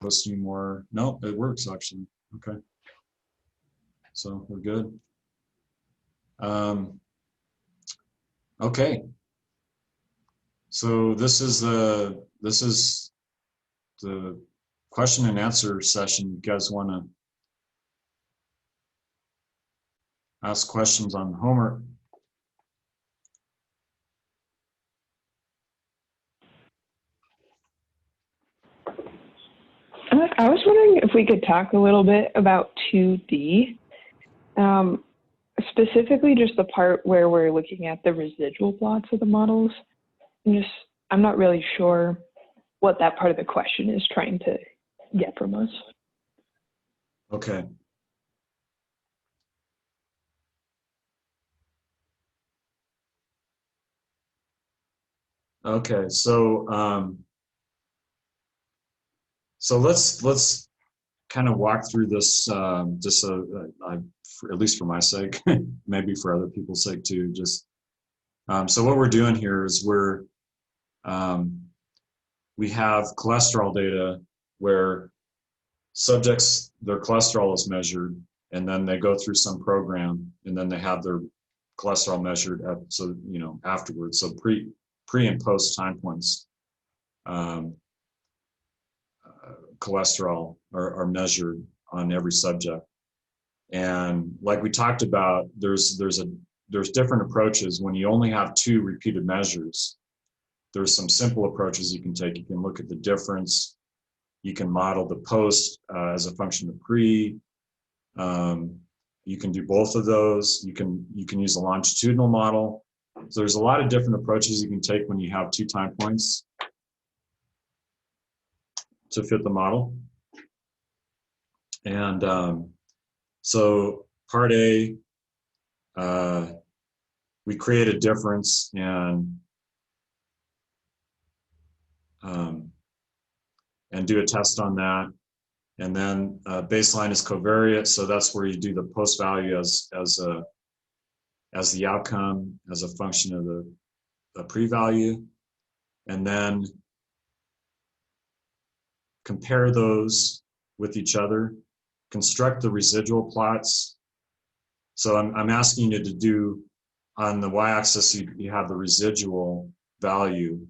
post any more. No, it works actually. Okay. So we're good. Okay. So this is the question and answer session. You guys want to ask questions on the homework? I was wondering if we could talk a little bit about 2D, specifically just the part where we're looking at the residual plots of the models. I'm not really sure what that part of the question is trying to get from us. Okay. Okay, so let's kind of walk through this just at least for my sake, maybe for other people's sake too. Just so what we're doing here is we have cholesterol data where subjects, their cholesterol is measured, and then they go through some program, and then they have their cholesterol measured afterwards. So pre and post time points, cholesterol are measured on every subject. And like we talked about, there's different approaches. When you only have 2 repeated measures, there's some simple approaches you can take. You can look at the difference. You can model the post as a function of pre. You can do both of those. You can use a longitudinal model. So there's a lot of different approaches you can take when you have 2 time points to fit the model. And so part A, we create a difference and do a test on that. And then baseline is covariate, so that's where you do the post value as the outcome as a function of the pre-value, and then compare those with each other, construct the residual plots. So I'm asking you to do, on the y-axis you have the residual value,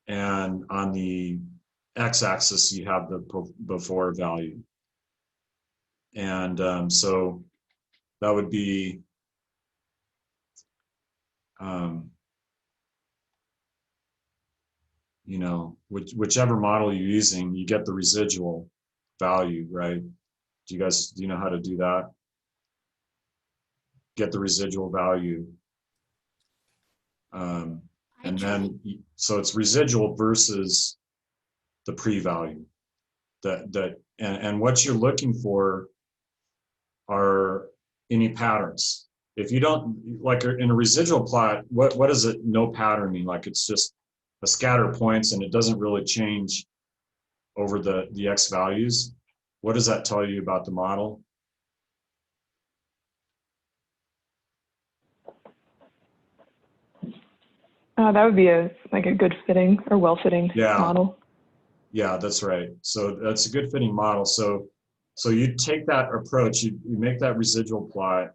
and on the x-axis you have the before value. And so that would be whichever model you're using, you get the residual value, right? Do you know how to do that? Get the residual value. And then, so it's residual versus the pre-value. And what you're looking for are any patterns. If you don't, like in a residual plot, what does it no pattern mean? Like it's just a scatter of points and it doesn't really change over the x values. What does that tell you about the model? That would be a good fitting or well-fitting model. Yeah, that's right. So that's a good fitting model. So you take that approach, you make that residual plot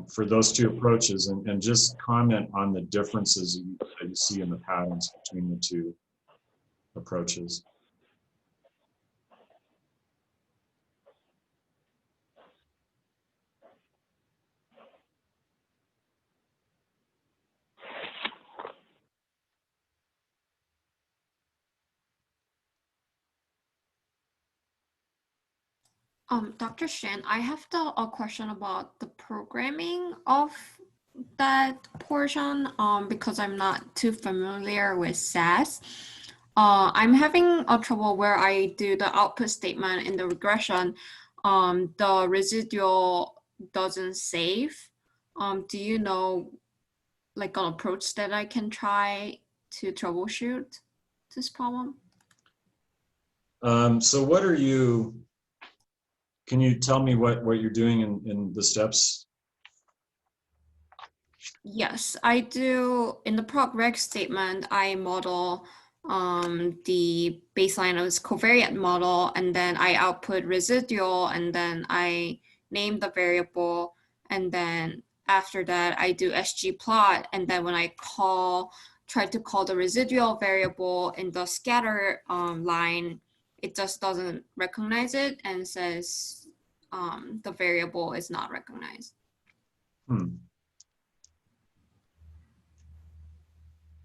for those 2 approaches, and just comment on the differences that you see in the patterns between the 2 approaches. Dr. Shen, I have a question about the programming of that portion because I'm not too familiar with SAS. I'm having a trouble where I do the output statement in the regression. The residual doesn't save. Do you know like an approach that I can try to troubleshoot this problem? So what are you, can you tell me what you're doing in the steps? Yes, I do. In the prog reg statement, I model the baseline of this covariate model, and then I output residual, and then I name the variable, and then after that I do SGplot, and then when I try to call the residual variable in the scatter line, it just doesn't recognize it and says the variable is not recognized.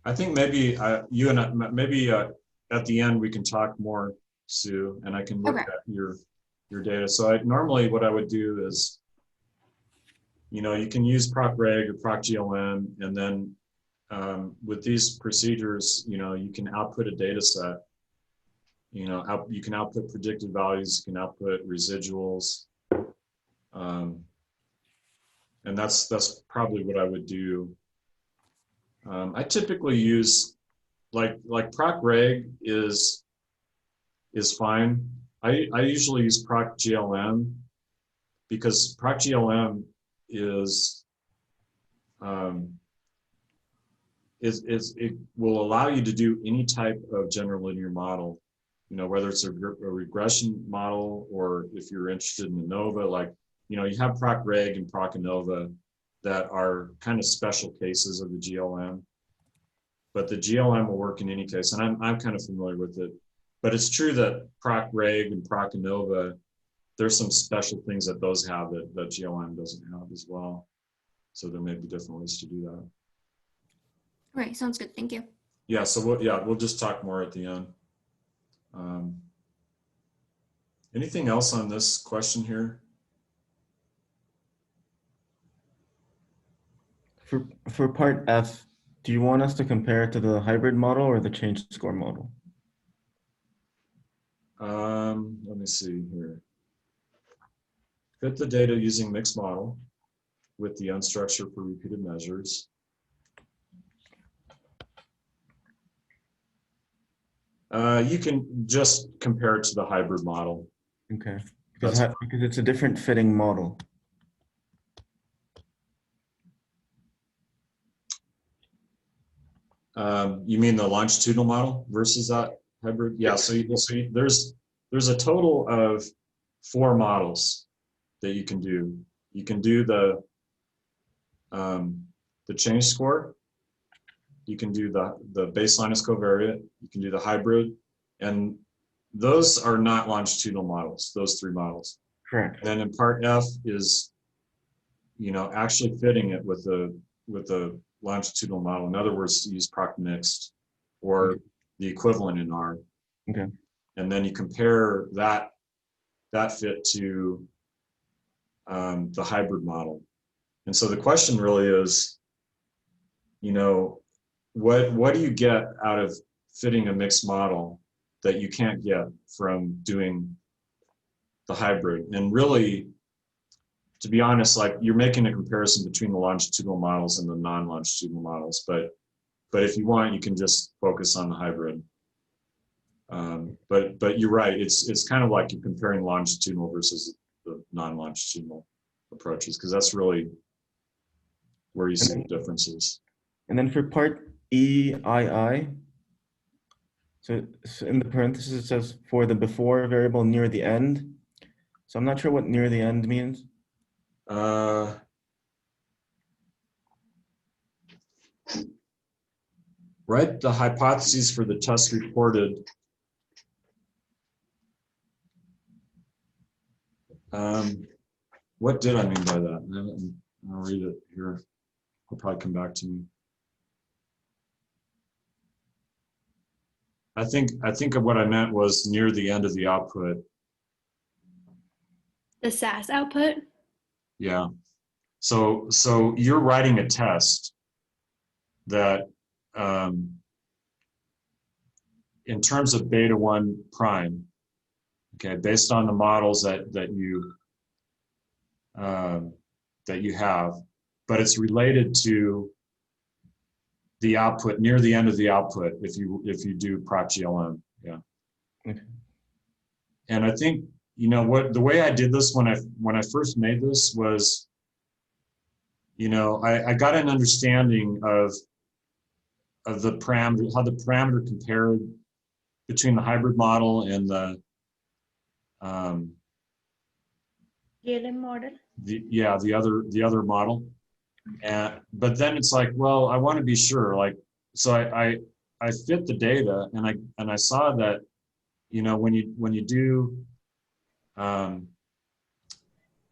I think maybe you and I, maybe at the end we can talk more, Sue, and I can look Okay. at your data. So normally what I would do is, you know, you can use procreg or procglm, and then with these procedures, you know, you can output a data set. You know, you can output predicted values, you can output residuals, and that's probably what I would do. I typically use like procreg is fine. I usually use procglm because procglm is it will allow you to do any type of general linear model, you know, whether it's a regression model or if you're interested in ANOVA, like, you know, you have procreg and procANOVA that are kind of special cases of the GLM, but the GLM will work in any case, and I'm kind of familiar with it. But it's true that procreg and procANOVA, there's some special things that those have that GLM doesn't have as well. So there may be different ways to do that. Okay, sounds good. Thank you. Yeah, so we'll just talk more at the end. Anything else on this question here? For part F, do you want us to compare it to the hybrid model or the change score model? Let me see here. Fit the data using mixed model with the unstructured for repeated measures. You can just compare it to the hybrid model. Okay, because it's a different fitting model. You mean the longitudinal model versus that hybrid? Yeah, so there's a total of 4 models that you can do. You can do the change score. You can do the baseline is covariate. You can do the hybrid, and those are not longitudinal models. Those 3 models. Correct. Then in part F is, you know, actually fitting it with the longitudinal model. In other words, to use proc mixed or the equivalent in R. Okay. And then you compare that fit to the hybrid model. And so the question really is, you know, what do you get out of fitting a mixed model that you can't get from doing the hybrid? And really, to be honest, like, you're making a comparison between the longitudinal models and the non-longitudinal models, but if you want, you can just focus on the hybrid. But you're right, it's kind of like you're comparing longitudinal versus the non-longitudinal approaches, because that's really where you see the differences. And then for part EII, so in the parentheses it says for the before variable near the end. So I'm not sure what near the end means. Right, the hypotheses for the test reported. What did I mean by that? I'll read it here. It'll probably come back to me. I think of what I meant was near the end of the output. The SAS output? Yeah. So you're writing a test that, in terms of beta 1 prime, okay, based on the models that you have, but it's related to the output near the end of the output if you do procglm. Yeah. Okay. And I think, you know, the way I did this when I first made this was, you know, I got an understanding of the parameter, how the parameter compared between the hybrid model and GLM model. the other model. And but then it's like, well, I want to be sure. Like, so I fit the data, and I saw that, you know, when you do the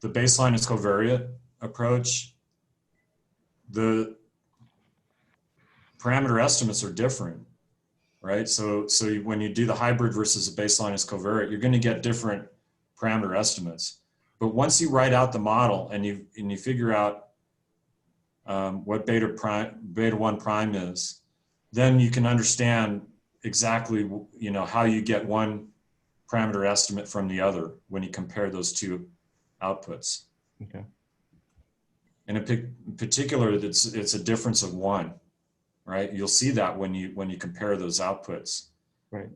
baseline is covariate approach, the parameter estimates are different, right? So when you do the hybrid versus the baseline is covariate, you're going to get different parameter estimates. But once you write out the model and you figure out what beta 1 prime is, then you can understand exactly, you know, how you get one parameter estimate from the other when you compare those two outputs. Okay. And in particular, it's a difference of 1, right? You'll see that when you compare those outputs. Right.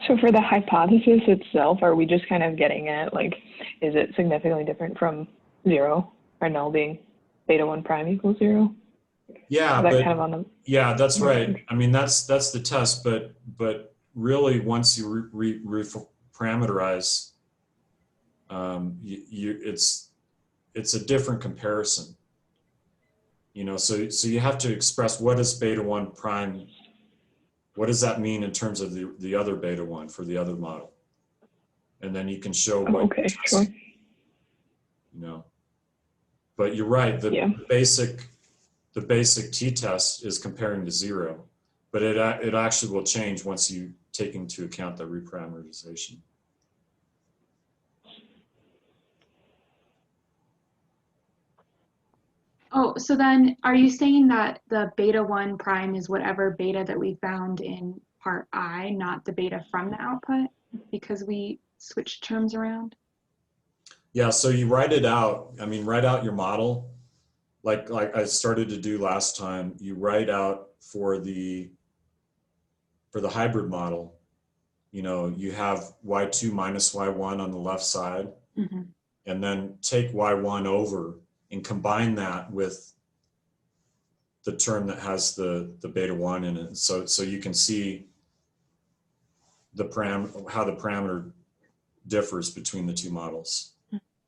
So for the hypothesis itself, are we just kind of getting at, like, is it significantly different from 0 or null being beta 1 prime equals 0? Yeah, Is that but kind of on the, yeah, that's right. I mean, that's the test, but really, once you parameterize, it's a different comparison. You know, so you have to express what is beta 1 prime. What does that mean in terms of the other beta 1 for the other model? And then you can show what okay, sure. you know. But you're right, the basic t-test is comparing to 0, but it actually will change once you take into account the reparameterization. Oh, so then are you saying that the beta 1 prime is whatever beta that we found in part I, not the beta from the output, because we switched terms around? Yeah, so you write it out. I mean, write out your model, like I started to do last time. You write out for the hybrid model, you know, you have y2 minus y1 on the left side, Mm-hmm. and then take y1 over and combine that with the term that has the beta 1 in it. So you can see how the parameter differs between the two models.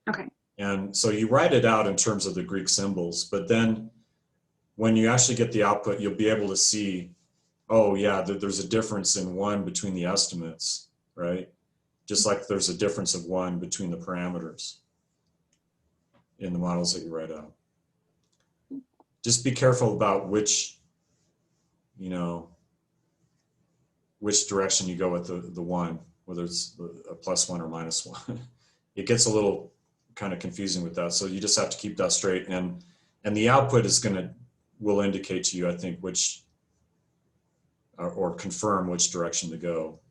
Okay. And so you write it out in terms of the Greek symbols, but then when you actually get the output, you'll be able to see, oh yeah, there's a difference in 1 between the estimates, right? Just like there's a difference of 1 between the parameters in the models that you write out. Just be careful about which, you know, which direction you go with the 1, whether it's a +1 or -1. It gets a little kind of confusing with that. So you just have to keep that straight, and the output will indicate to you, I think, which, or confirm which direction to go.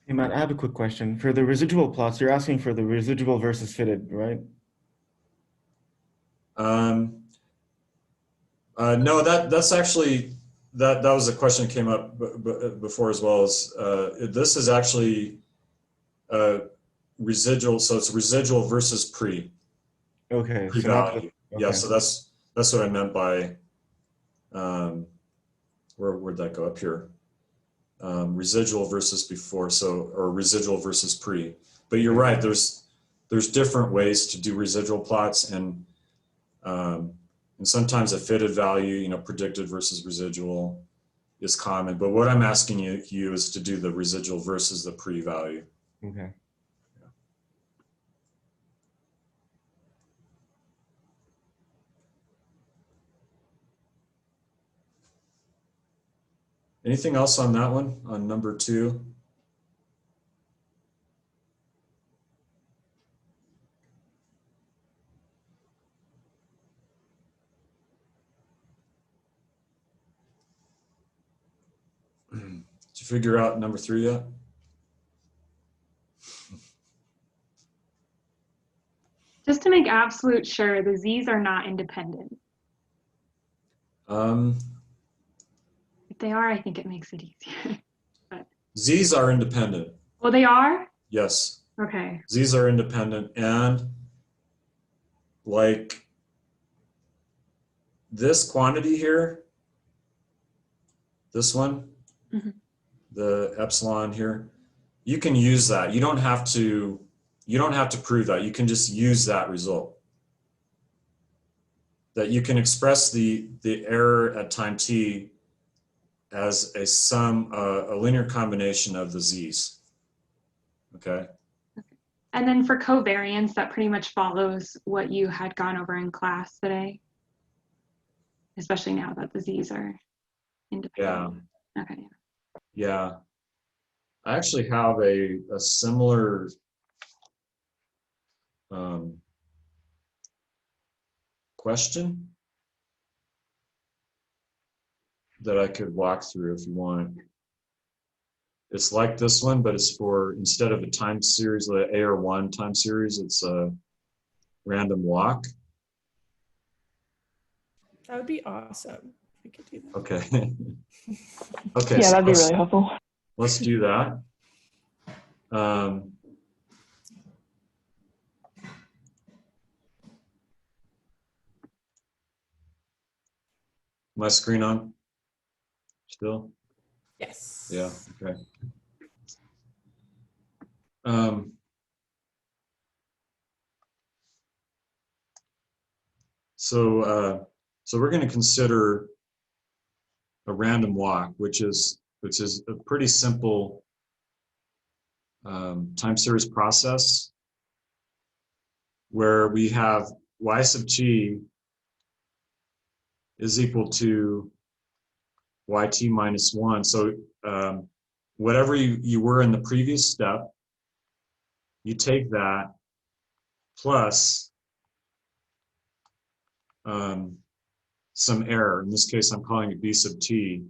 Hey, Matt, I have a quick question. For the residual plots, you're asking for the residual versus fitted, right? No, that's actually, that was a question that came up before as well. As this is actually residual, so it's residual versus Okay. pre-value. Okay. Yeah, so that's what I meant by where'd that go? Up here. Residual versus before, or residual versus pre. But you're right, there's different ways to do residual plots, and sometimes a fitted value, you know, predicted versus residual is common. But what I'm asking you is to do the residual versus the pre value. Okay. Anything else on that one, on number 2? Did you figure out number 3 yet? Just to make absolute sure, the Z's are not independent. If they are, I think it makes it easier. Z's are independent. Well, they are? Yes, Okay. Z's are independent, and like this quantity here, this one, Mhm. the epsilon here, you can use that. You don't have to prove that. You can just use that result. That you can express the error at time t as a sum, a linear combination of the z's. Okay. And then for covariance, that pretty much follows what you had gone over in class today, especially now that the z's are independent. Okay. Yeah. I actually have a similar question that I could walk through if you want. It's like this one, but it's for, instead of a time series, the AR1 time series, it's a random walk. That would be awesome if we could do that. Okay. Okay. Yeah, so that'd be let's- really helpful. Let's do that. My screen on still? Yes. Yeah, okay. So we're going to consider a random walk, which is a pretty simple time series process where we have y sub t is equal to yt minus 1. So whatever you were in the previous step, you take that plus some error. In this case, I'm calling it b sub t,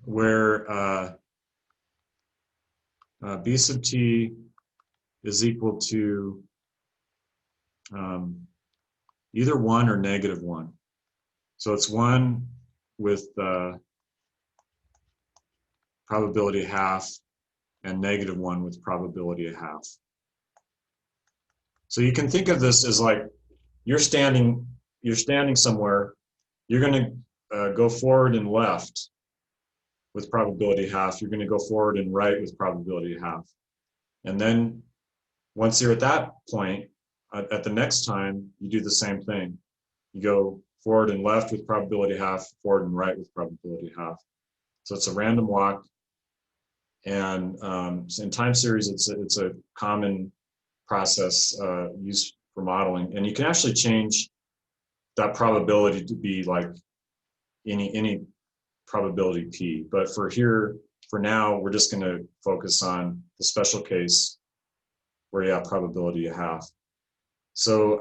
where b sub t is equal to either 1 or negative 1. So it's 1 with probability half and negative 1 with probability of half. So you can think of this as like you're standing somewhere, you're going to go forward and left with probability half, you're going to go forward and right with probability half. And then once you're at that point, at the next time, you do the same thing. You go forward and left with probability half, forward and right with probability half. So it's a random walk. And so in time series, it's a common process used for modeling. And you can actually change that probability to be like any probability p. But for now, we're just going to focus on the special case where you have probability of half. So,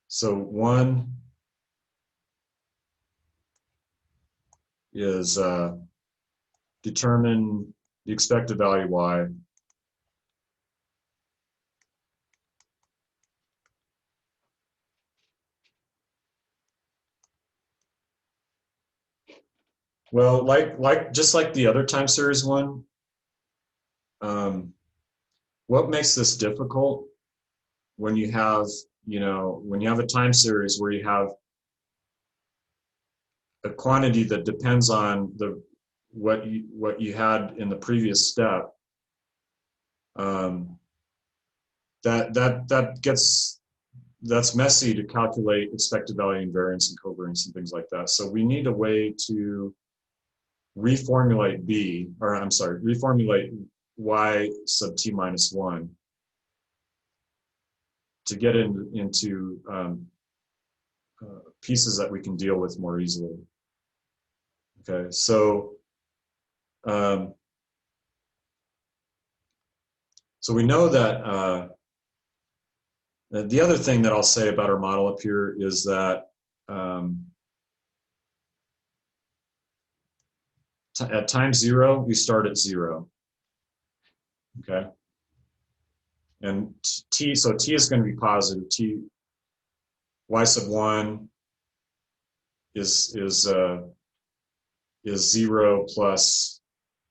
so 1 is determine the expected value y. Well, just like the other time series one, what makes this difficult when you have, when you have a time series where you have a quantity that depends on what you had in the previous step, that's messy to calculate expected value invariance and covariance and things like that. So we need a way to reformulate reformulate y sub t minus 1 to get into pieces that we can deal with more easily. Okay, so so we know that the other thing that I'll say about our model up here is that at time 0, we start at 0. Okay. And so t is going to be positive. Y sub 1 is 0 plus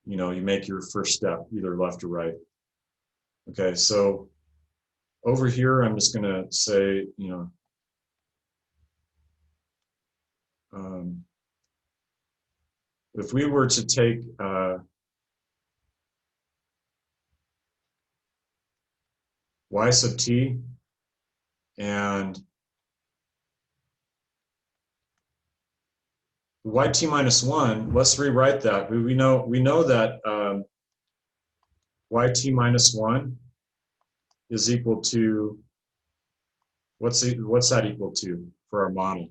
you know, you make your first step, either left or right. Okay, so over here, I'm just gonna say, you know, if we were to take y sub t and yt minus 1, let's rewrite that. We know that yt minus 1 is equal to, what's that equal to for our model?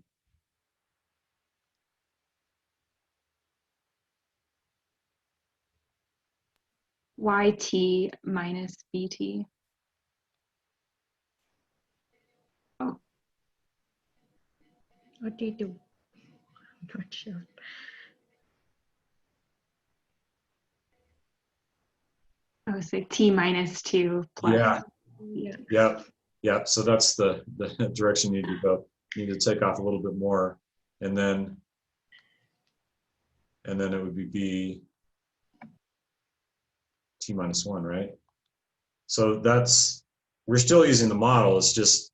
YT minus BT. Or T2. I'm not sure. Oh, so T minus 2 plus. Yeah, Yeah. yep. So that's the direction you need to go. You need to take off a little bit more, and then it would be b t minus 1, right? So we're still using the model. It's just,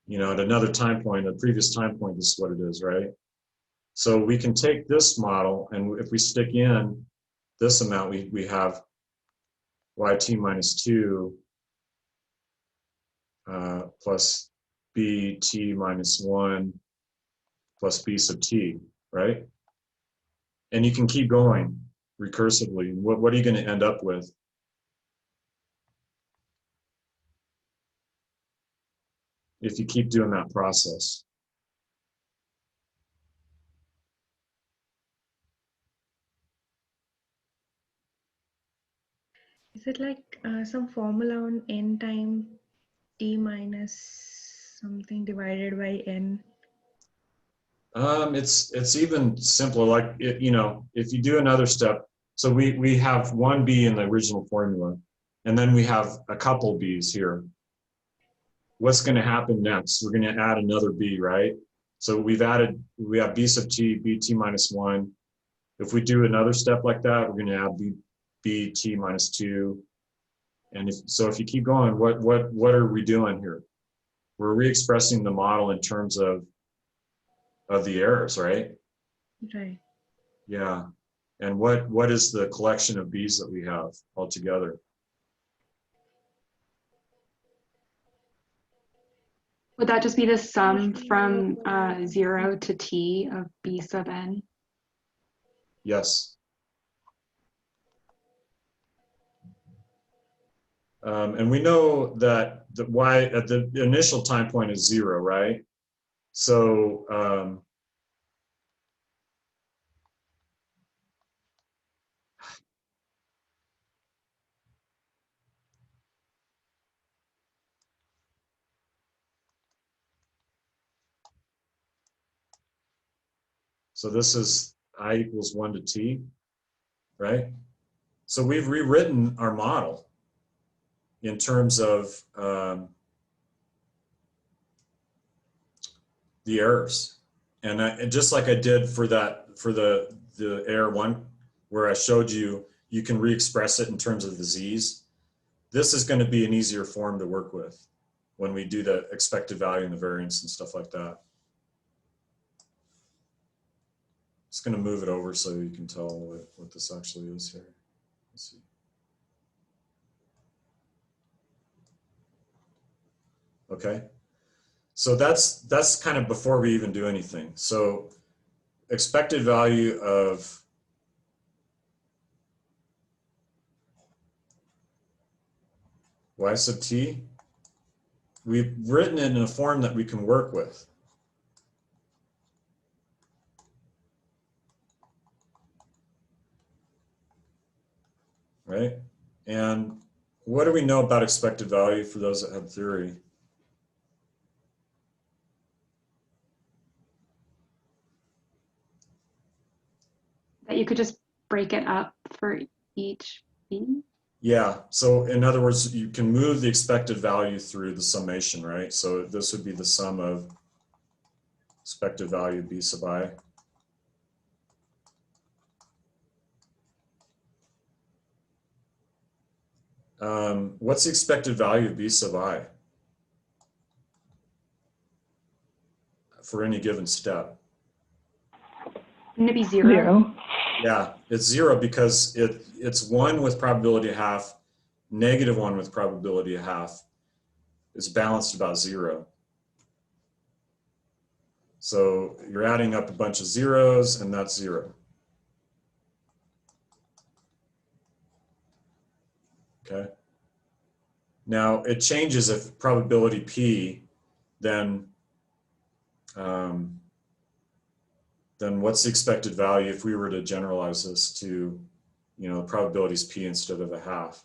you know, at another time point, a previous time point, this is what it is, right? So we can take this model, and if we stick in this amount, we have yt minus 2 plus bt minus 1 plus b sub t, right? And you can keep going recursively. What are you going to end up with? If you keep doing that process? Is it like some formula on n time t minus something divided by n? It's even simpler. Like you know, if you do another step, so we have one b in the original formula, and then we have a couple b's here. What's going to happen next? We're going to add another b, right? So we have b sub t, bt minus 1. If we do another step like that, we're going to add bt minus 2. And if you keep going, what are we doing here? We're re-expressing the model in terms of the errors, right? Right. Yeah. And what is the collection of b's that we have altogether? Would that just be the sum from 0 to t of b sub n? Yes. And we know that the y at the initial time point is 0, right? So so this is I equals 1 to t, right? So we've rewritten our model in terms of the errors, and just like I did for the error 1, where I showed you can re-express it in terms of the z's. This is going to be an easier form to work with when we do the expected value and the variance and stuff like that. Just going to move it over so you can tell what this actually is here. Let's see. Okay. So that's kind of before we even do anything. So expected value of y sub t, we've written it in a form that we can work with. Right? And what do we know about expected value for those that have theory? That you could just break it up for each b? Yeah, so in other words, you can move the expected value through the summation, right? So this would be the sum of expected value b sub I What's the expected value of B sub I for any given step? Wouldn't it be 0? 0. Yeah, it's 0 because it's 1 with probability of half, -1 with probability of half. It's balanced about 0. So you're adding up a bunch of zeros, and that's 0. Okay. Now it changes if probability P, then what's the expected value if we were to generalize this to, you know, probabilities P instead of a half?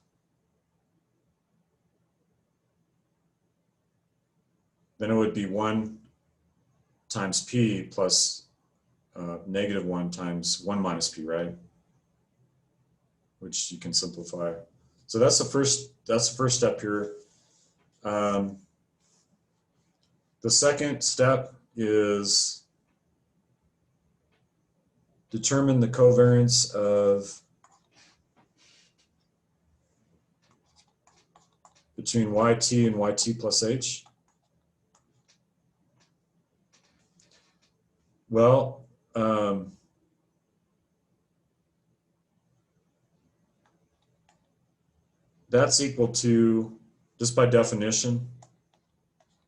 Then it would be 1 times P plus -1 times 1 minus P, right? Which you can simplify. So that's the first step here. The second step is determine the covariance of between YT and YT plus H. Well, that's equal to, just by definition,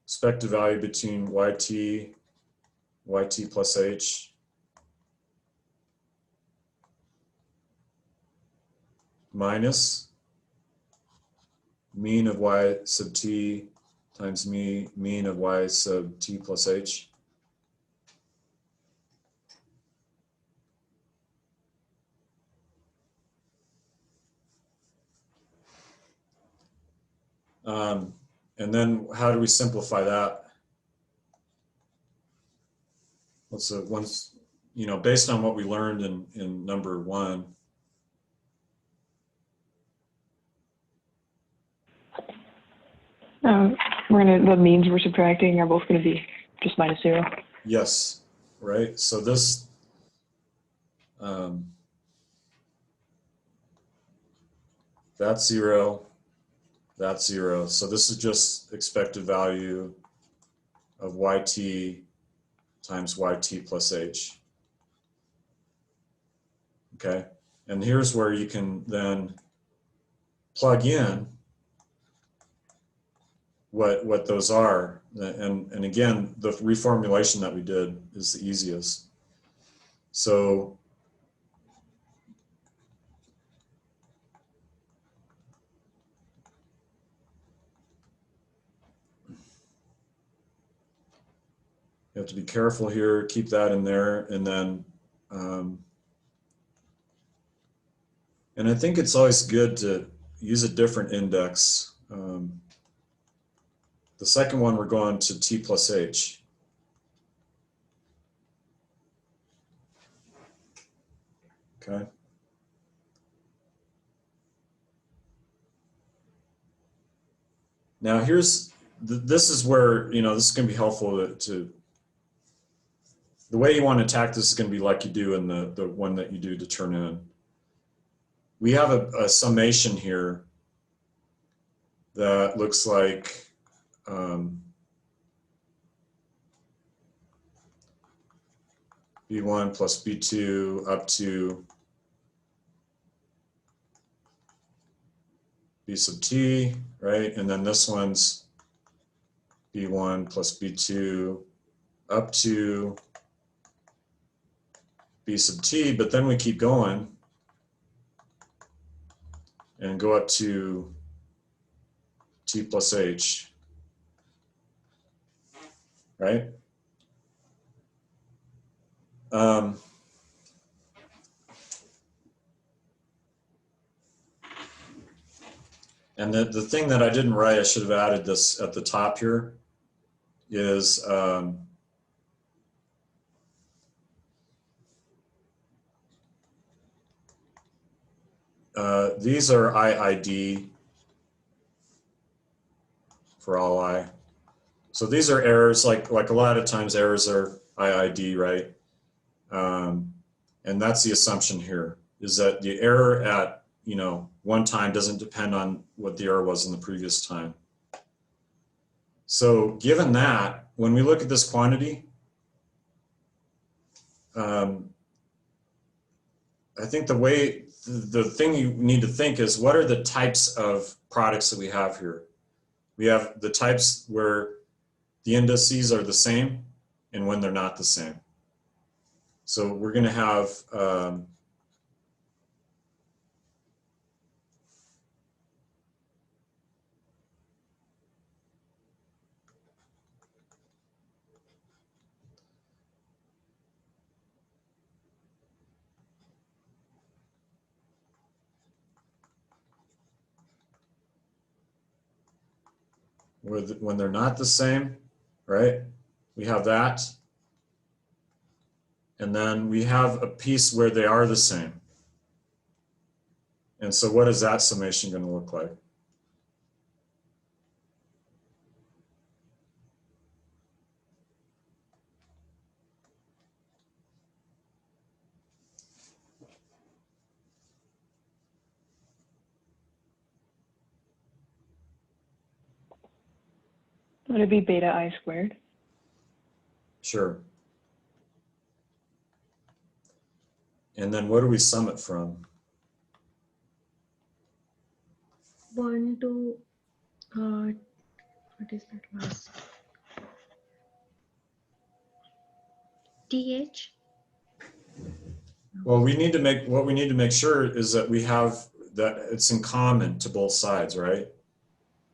expected value between YT plus H minus mean of Y sub T times mean of Y sub T plus H. And then how do we simplify that? Once, you know, based on what we learned in number 1. The means we're subtracting are both going to be just -0. Yes, right. So this, that's 0. That's 0. So this is just expected value of YT times YT plus H. Okay. And here's where you can then plug in what those are. And again, the reformulation that we did is the easiest. So you have to be careful here, keep that in there, and then, and I think it's always good to use a different index. The second one, we're going to T plus H. Okay. Now here's, this is where, you know, this is going to be helpful to the way you want to attack this is going to be like you do in the one that you do to turn in. We have a summation here that looks like B1 plus B2 up to B sub T, right? And then this one's B1 plus B2 up to B sub T, but then we keep going and go up to T plus H, right? And the thing that I didn't write, I should have added this at the top here, is these are IID for all I. So these are errors, like a lot of times errors are IID, right? And that's the assumption here, is that the error at, you know, one time doesn't depend on what the error was in the previous time. So given that, when we look at this quantity, I think the thing you need to think is, what are the types of products that we have here? We have the types where the indices are the same and when they're not the same. So we're going to have when they're not the same, right? We have that. And then we have a piece where they are the same. And so what is that summation going to look like? Would it be beta I squared? Sure. And then what do we sum it from? 1 to what is that last? TH? Well, what we need to make sure is that we have that it's in common to both sides, right?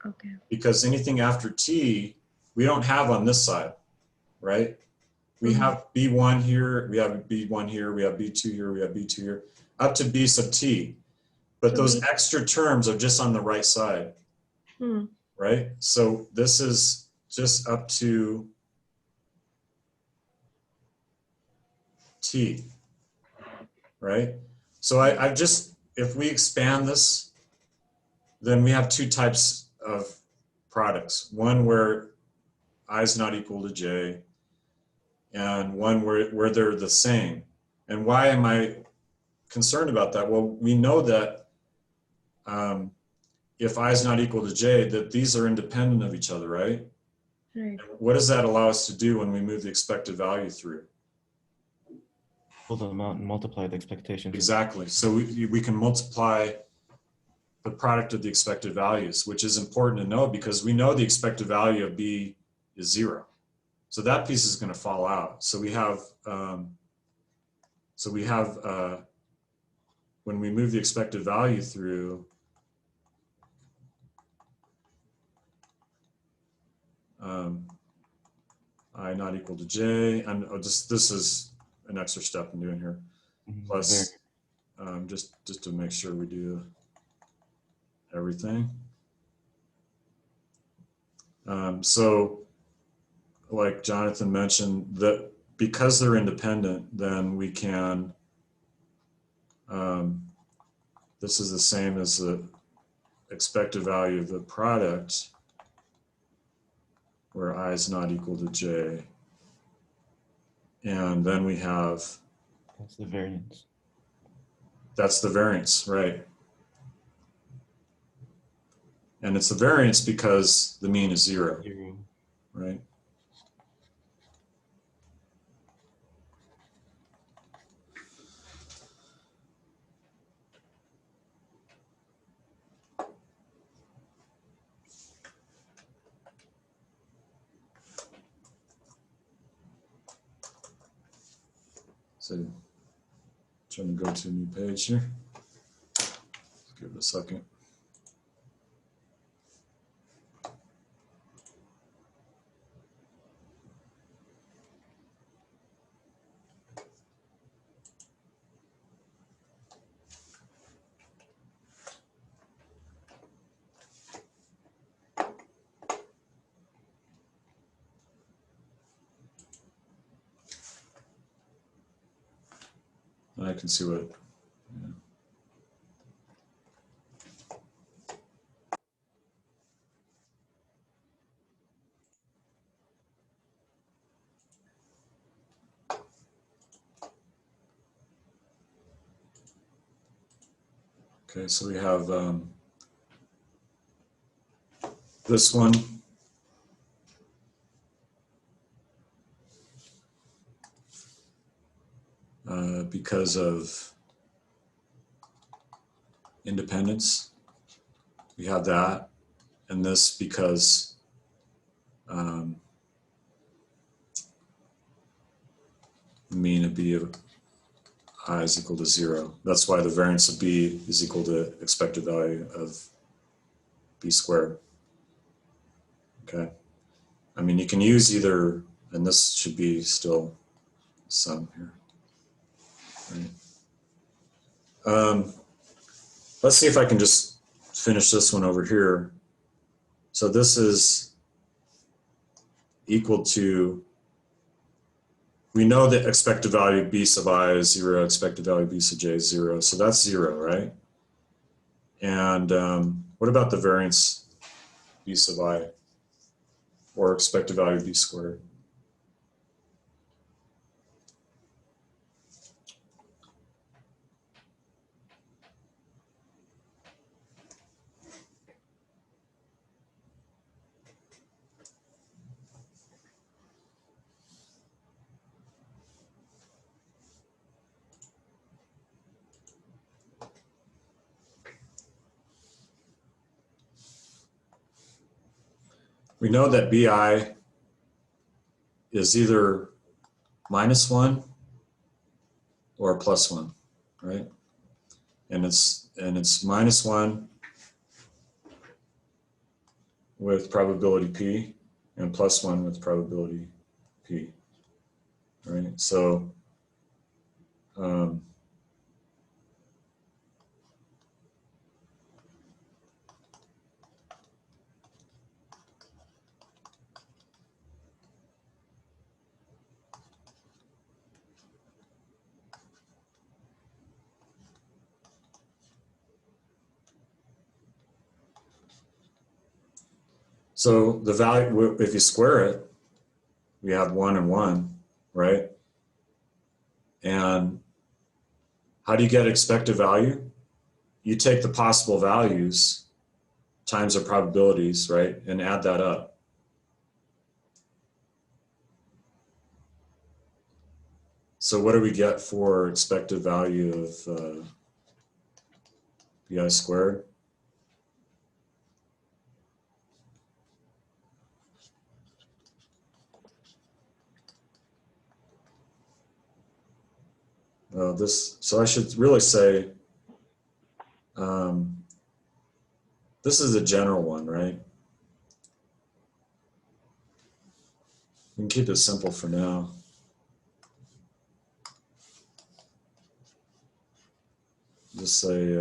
Okay. Because anything after T, we don't have on this side, right? We have B1 here, we have B1 here, we have B2 here, we have B2 here, up to B sub T. But So those B- extra terms are just on the right side, right? So this is just up to T, right? So I've just, if we expand this, then we have two types of products. One where I is not equal to J, and one where they're the same. And why am I concerned about that? Well, we know that if I is not equal to J, that these are independent of each other, right? Right. And what does that allow us to do when we move the expected value through? Pull them out and multiply the expectations. Exactly. So we can multiply the product of the expected values, which is important to know because we know the expected value of B is 0. So that piece is going to fall out. So we have, when we move the expected value through, I not equal to J, and this is an extra step I'm doing here. Plus, just to make sure we do everything. So like Jonathan mentioned, that because they're independent, then we can, this is the same as the expected value of the product where I is not equal to J. And then we have, That's the variance. that's the variance, right? And it's the variance because the mean is 0, 0. right? So trying to go to a new page here. Let's give it a second. And I can see what, yeah. Okay, so we have this one. Because of independence, we have that, and this because the mean of B of I is equal to 0. That's why the variance of B is equal to expected value of B squared. Okay. I mean, you can use either, and this should be still sum here. Right. Let's see if I can just finish this one over here. So this is equal to, we know that expected value B sub I is 0, expected value B sub J is 0. So that's 0, right? And what about the variance B sub I, or expected value B squared? We know that BI is either -1 or +1, right? And it's -1 with probability P and +1 with probability P, right? So so the value, if you square it, we have 1 and 1, right? And how do you get expected value? You take the possible values times the probabilities, right? And add that up. So what do we get for expected value of BI squared? So I should really say, this is a general one, right? We can keep it simple for now. Just say,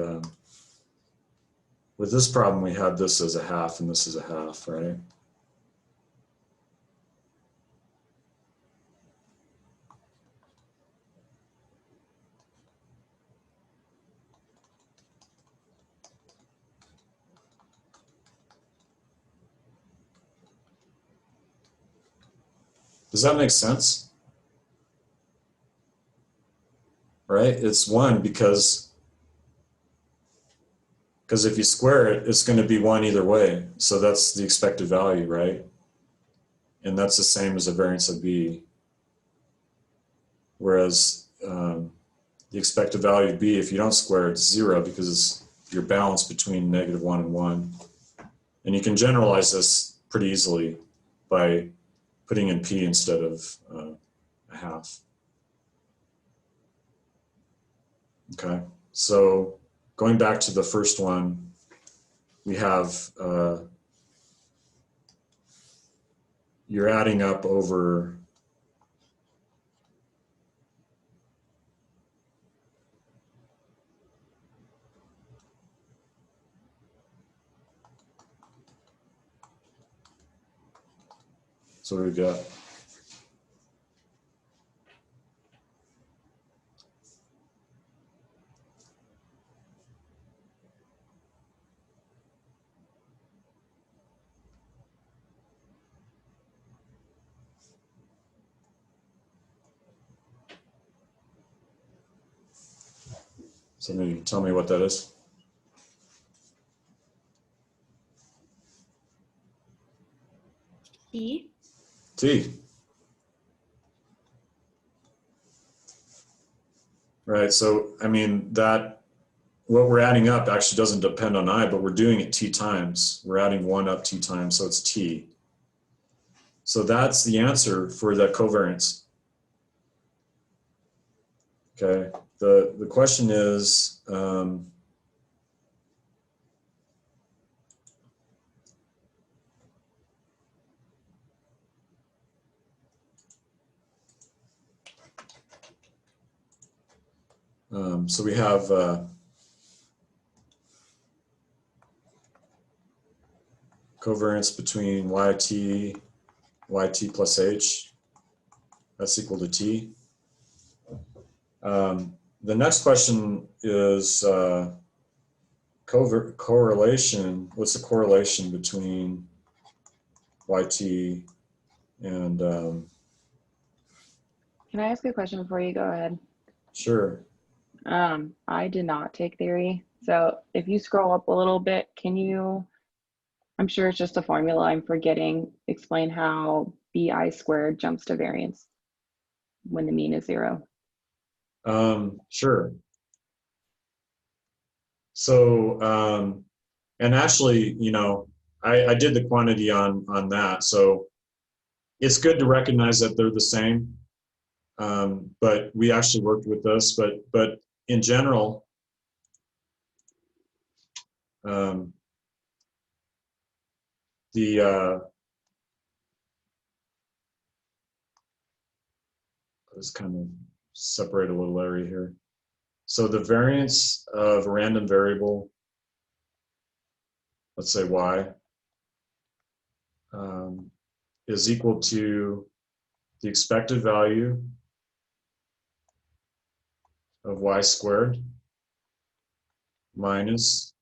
with this problem, we had this as a half and this is a half, right? Does that make sense? Right? It's 1 because if you square it, it's going to be 1 either way. So that's the expected value, right? And that's the same as the variance of B. Whereas the expected value of B, if you don't square it, it's 0 because you're balanced between -1 and 1. And you can generalize this pretty easily by putting in P instead of a half. Okay, so going back to the first one, we have, you're adding up over so we've got somebody tell me what that is. T. T. Right, so I mean that what we're adding up actually doesn't depend on I, but we're doing it T times. We're adding 1 up T times, so it's T. So that's the answer for the covariance. Okay, the question is, so we have covariance between yt plus h, that's equal to t. The next question is correlation. What's the correlation between yt and Can I ask a question before you go ahead? sure. I did not take theory. So if you scroll up a little bit, can you, I'm sure it's just a formula I'm forgetting, explain how BI squared jumps to variance when the mean is 0? Sure. So, and actually, you know, I did the quantity on that. So it's good to recognize that they're the same. But we actually worked with this, but in general, let's kind of separate a little area here. So the variance of a random variable, let's say y, is equal to the expected value of y squared minus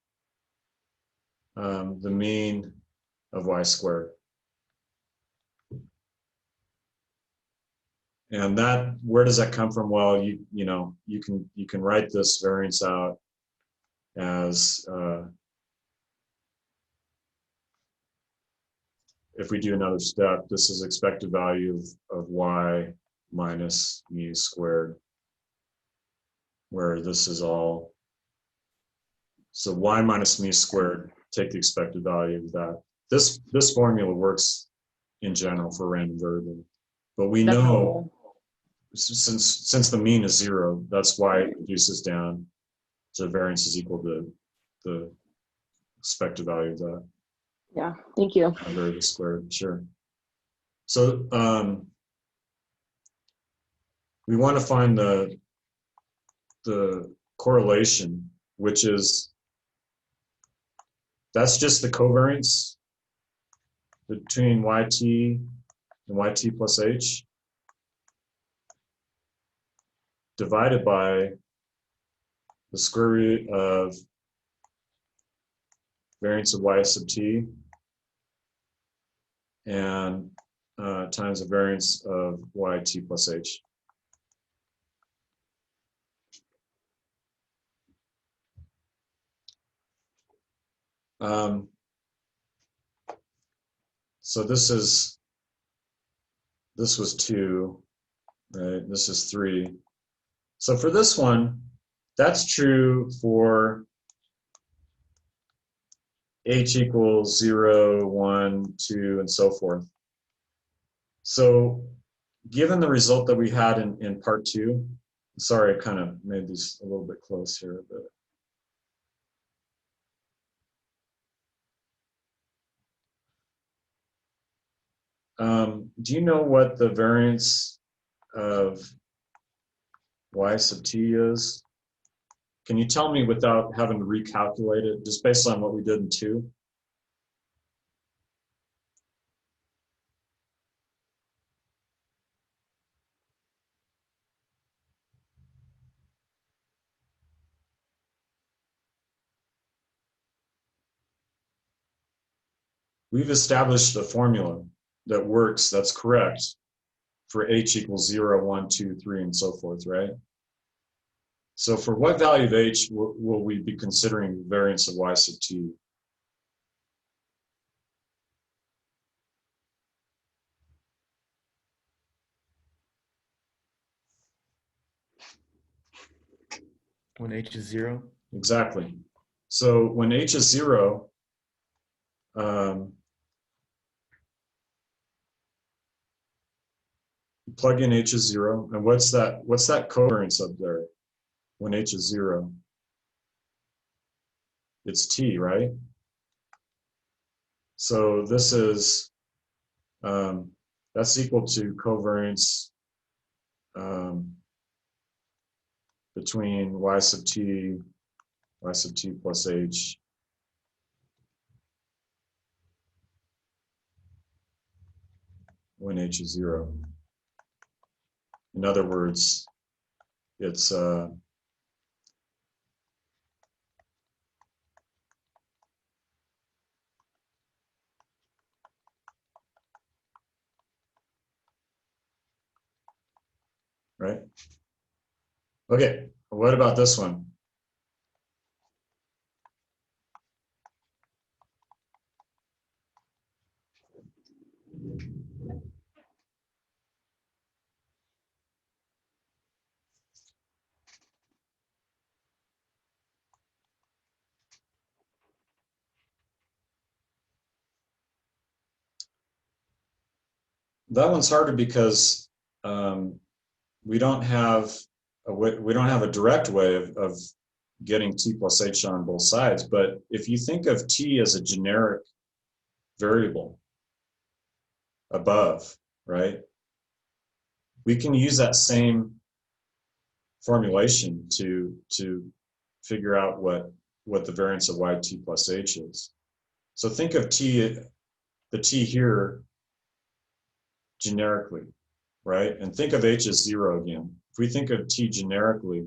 the mean of y squared. And that, where does that come from? Well, you know, you can write this variance out as if we do another step, this is expected value of y minus mu squared, where this is all, so y minus mu squared, take the expected value of that. This formula works in general for random variable, but we That's know helpful. since the mean is 0, that's why it reduces down to variance is equal to the expected value of that. Yeah, thank you. Variable squared, sure. So we want to find the correlation, which is, that's just the covariance between yt and yt plus h divided by the square root of variance of y sub t and times the variance of yt plus h. So this was 2, right? This is 3. So for this one, that's true for h equals 0, 1, 2, and so forth. So given the result that we had in part 2, sorry, I kind of made these a little bit close here, but do you know what the variance of y sub t is? Can you tell me without having to recalculate it, just based on what we did in 2? We've established a formula that works, that's correct, for h equals 0, 1, 2, 3, and so forth, right? So for what value of h will we be considering variance of y sub t? When H is 0? Exactly. So when H is 0, plug in H is 0, and what's that covariance up there when H is 0? It's T, right? So this is, that's equal to covariance between y sub t plus h when H is 0. In other words, it's right? Okay, what about this one? That one's harder because we don't have a direct way of getting t plus h on both sides. But if you think of t as a generic variable above, right? We can use that same formulation to figure out what the variance of yt plus h is. So think of t, the t here generically, right? And think of h as 0 again. If we think of t generically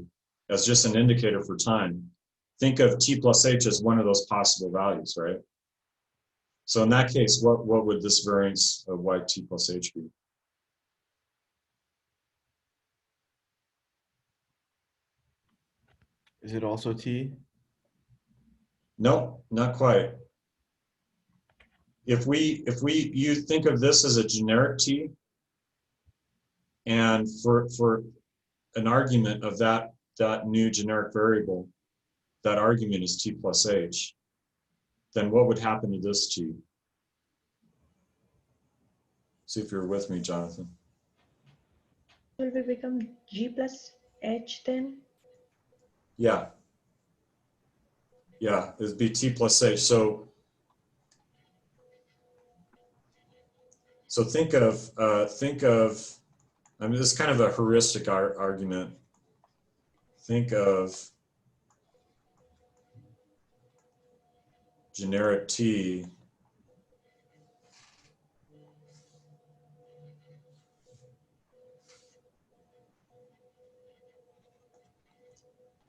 as just an indicator for time, think of t plus h as one of those possible values, right? So in that case, what would this variance of yt plus h be? Is it also T? No, not quite. If you think of this as a generic t, and for an argument of that new generic variable, that argument is t plus h, then what would happen to this t? See if you're with me, Jonathan. Will we become G plus H then? Yeah. Yeah, it'd be t plus h. So think of, I mean, this is kind of a heuristic argument. Think of generic t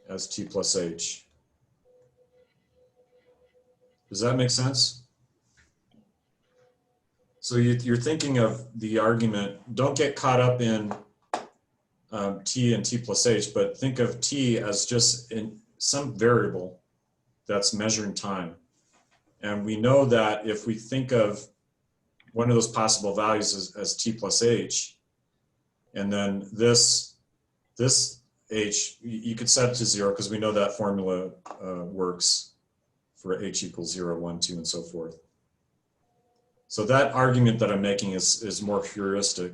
as t plus h. Does that make sense? So you're thinking of the argument, don't get caught up in t and t plus h, but think of t as just in some variable that's measuring time. And we know that if we think of one of those possible values as t plus h, and then this h, you could set it to 0 because we know that formula works for h equals 0, 1, 2, and so forth. So that argument that I'm making is more heuristic.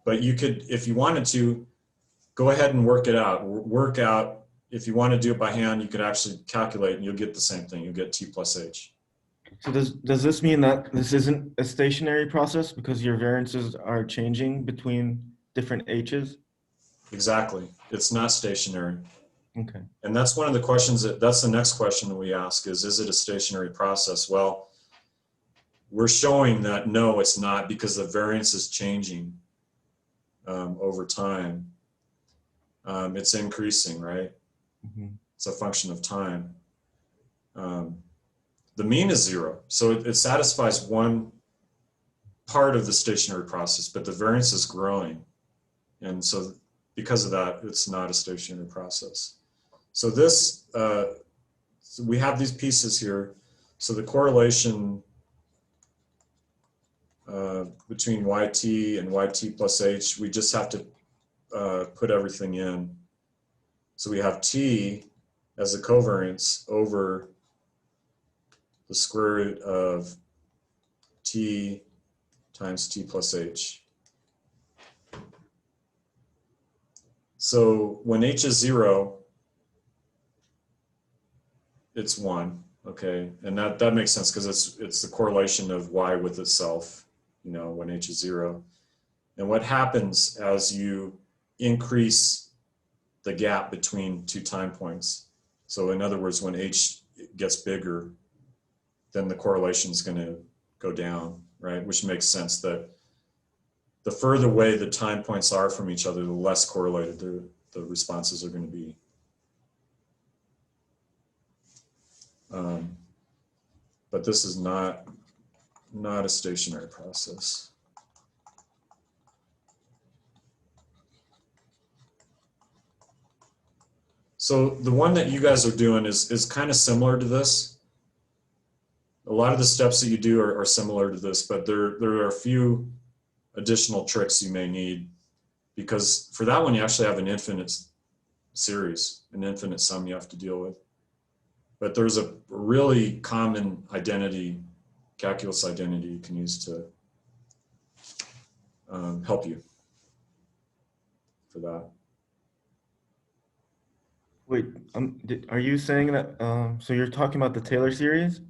But you could, if you wanted to, go ahead and work it out. Work out, if you want to do it by hand, you could actually calculate and you'll get the same thing. You'll get t plus h. So does this mean that this isn't a stationary process because your variances are changing between different h's? Exactly. It's not stationary. Okay. And that's one of the questions that's the next question that we ask is it a stationary process? Well, we're showing that no, it's not, because the variance is changing over time. It's increasing, right? Mm-hmm. It's a function of time. The mean is 0. So it satisfies one part of the stationary process, but the variance is growing. And so because of that, it's not a stationary process. So this, so we have these pieces here. So the correlation between yt and yt plus h, we just have to put everything in. So we have t as the covariance over the square root of t times t plus h. So when h is 0, it's 1, okay? And that makes sense because it's the correlation of y with itself, you know, when h is 0. And what happens as you increase the gap between two time points? So in other words, when h gets bigger, then the correlation is going to go down, right? Which makes sense that the further away the time points are from each other, the less correlated the responses are going to be. But this is not a stationary process. So the one that you guys are doing is kind of similar to this. A lot of the steps that you do are similar to this, but there are a few additional tricks you may need, because for that one you actually have an infinite series, an infinite sum you have to deal with. But there's a really common identity, calculus identity, you can use to help you for that. Wait, are you saying that, so you're talking about the Taylor series?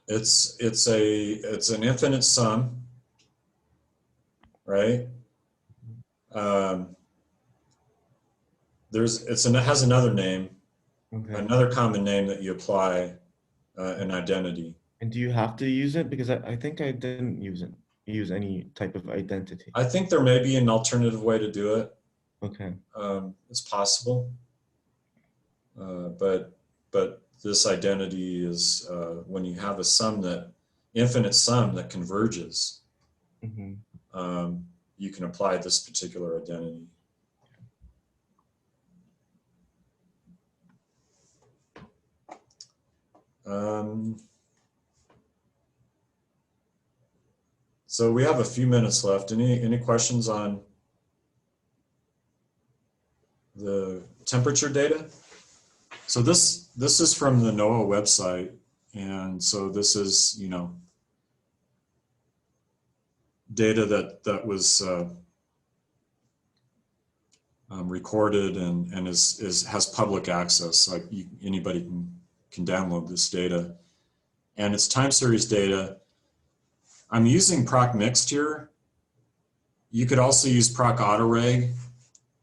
It's an infinite sum, right? It has another name, Okay. another common name that you apply an identity. And do you have to use it? Because I think I didn't use any type of identity. I think there may be an alternative way to do it. Okay. It's possible, but this identity is when you have a infinite sum that converges, Mm-hmm. You can apply this particular identity. So we have a few minutes left. Any questions on the temperature data? So this is from the NOAA website, and so this is, you know, data that was recorded and has public access. Like anybody can download this data, and it's time series data. I'm using proc mixed here. You could also use proc autoreg,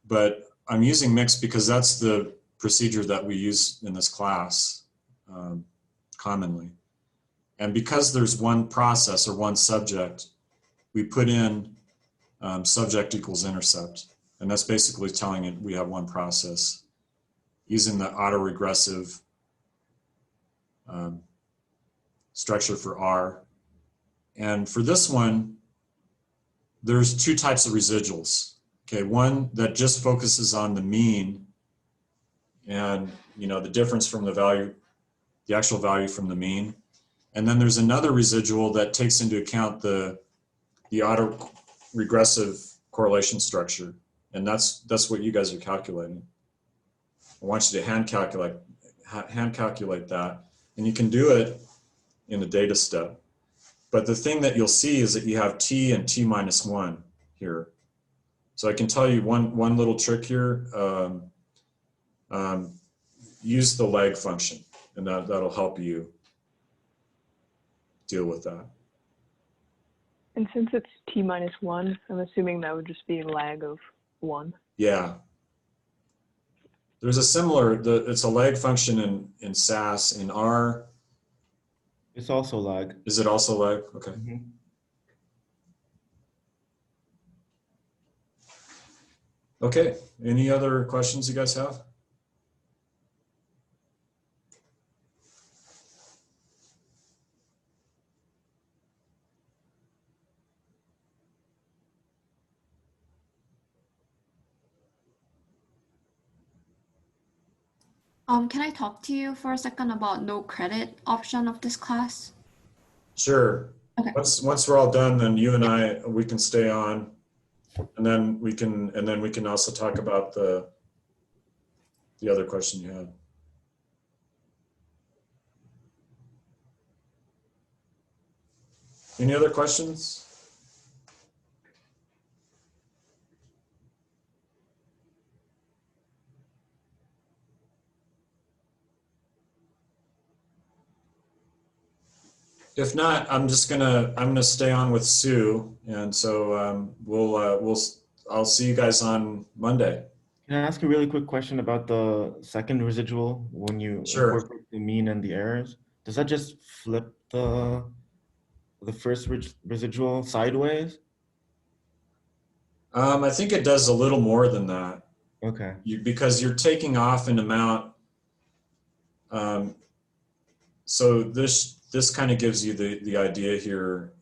but I'm using mixed because that's the procedure that we use in this class commonly. And because there's one process or one subject, we put in subject equals intercept. And that's basically telling it we have one process using the autoregressive structure for R. And for this one, there's two types of residuals. Okay, one that just focuses on the mean and, you know, the difference from the value, the actual value from the mean. And then there's another residual that takes into account the autoregressive correlation structure. And that's what you guys are calculating. I want you to hand calculate that. And you can do it in the data step. But the thing that you'll see is that you have t and t minus 1 here. So I can tell you one little trick here. Use the lag function, and that'll help you deal with that. And since it's t minus 1, I'm assuming that would just be a lag of 1. Yeah. There's a similar, it's a lag function in SAS. In R, It's also lag. is it also lag? Okay. Mm-hmm. Okay, any other questions you guys have? Can I talk to you for a second about no credit option of this class? Sure. Okay. Once we're all done, then you and we can stay on And then we can also talk about the other question you had. Any other questions? If not, I'm gonna stay on with Sue, and so I'll see you guys on Monday. Can I ask a really quick question about the second residual when you Sure. incorporate the mean and the errors? Does that just flip the first residual sideways? I think it does a little more than that. Okay. Because you're taking off an amount. So this kind of gives you the idea here.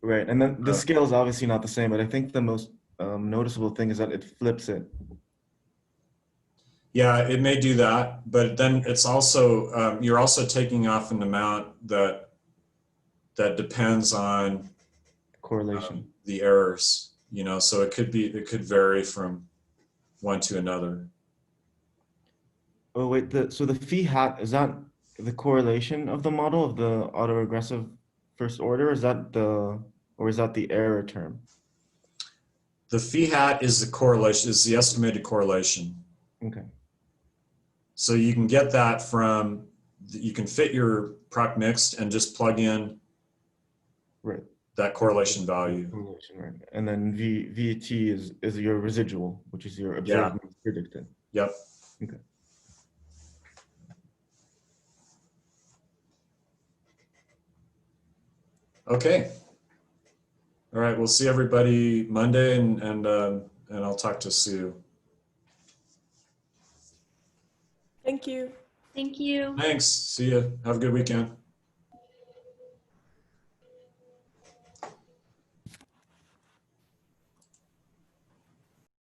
Right, and then the scale is obviously not the same, but I think the most noticeable thing is that it flips it. Yeah, it may do that, but then it's also you're also taking off an amount that depends on Correlation. the errors. So it could vary from one to another. Oh wait, so the phi hat, is that the correlation of the model of the autoregressive first order? Is that the error term? The phi hat is the estimated correlation. Okay. So you can get that from, you can fit your proc mixed and just plug in Right. that correlation value. Correlation, right. And then VT is your residual, which is your observed predicted. Yep. Okay. Okay. All right. We'll see everybody Monday, and I'll talk to Sue. Thank you. Thank you. Thanks. See you. Have a good weekend.